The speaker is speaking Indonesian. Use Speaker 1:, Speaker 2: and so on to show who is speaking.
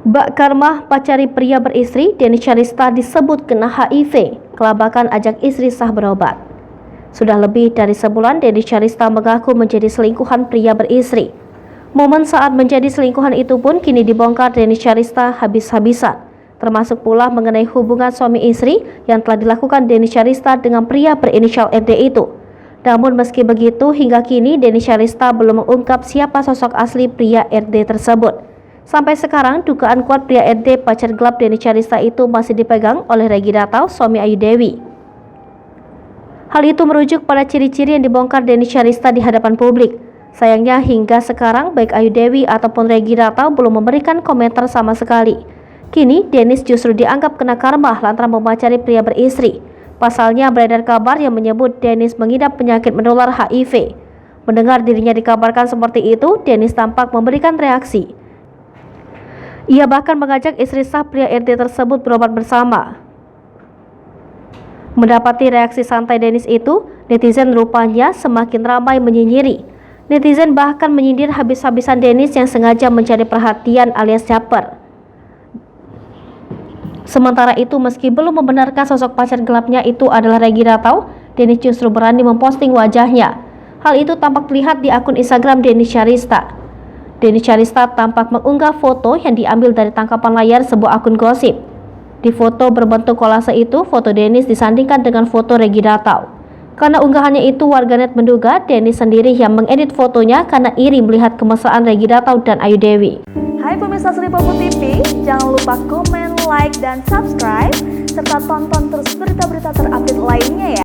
Speaker 1: Bak Karmah pacari pria beristri, Denny Charista disebut kena HIV, kelabakan ajak istri sah berobat. Sudah lebih dari sebulan Denny Charista mengaku menjadi selingkuhan pria beristri. Momen saat menjadi selingkuhan itu pun kini dibongkar Denny Charista habis-habisan, termasuk pula mengenai hubungan suami istri yang telah dilakukan Denny Charista dengan pria berinisial RD itu. Namun meski begitu, hingga kini Denny Charista belum mengungkap siapa sosok asli pria RD tersebut. Sampai sekarang, dugaan kuat pria RD pacar gelap Denny Charista itu masih dipegang oleh Regi Ratau, suami Ayu Dewi. Hal itu merujuk pada ciri-ciri yang dibongkar Denny Charista di hadapan publik. Sayangnya hingga sekarang baik Ayu Dewi ataupun Regi Ratau belum memberikan komentar sama sekali. Kini Dennis justru dianggap kena karma lantaran memacari pria beristri. Pasalnya beredar kabar yang menyebut Dennis mengidap penyakit menular HIV. Mendengar dirinya dikabarkan seperti itu, Dennis tampak memberikan reaksi. Ia bahkan mengajak istri sah pria RD tersebut berobat bersama. Mendapati reaksi santai Dennis itu, netizen rupanya semakin ramai menyinyiri. Netizen bahkan menyindir habis-habisan Dennis yang sengaja mencari perhatian alias caper. Sementara itu, meski belum membenarkan sosok pacar gelapnya itu adalah Regi Ratau, Dennis justru berani memposting wajahnya. Hal itu tampak terlihat di akun Instagram Denny Charista. Denny Charista tampak mengunggah foto yang diambil dari tangkapan layar sebuah akun gosip. Di foto berbentuk kolase itu, foto Dennis disandingkan dengan foto Regi Ratau. Karena unggahannya itu, warganet menduga Dennis sendiri yang mengedit fotonya karena iri melihat kemesraan Regi Ratau dan Ayu Dewi.
Speaker 2: Hai pemirsa Seripopo TV, jangan lupa komen, like, dan subscribe, serta tonton terus berita-berita terupdate lainnya ya.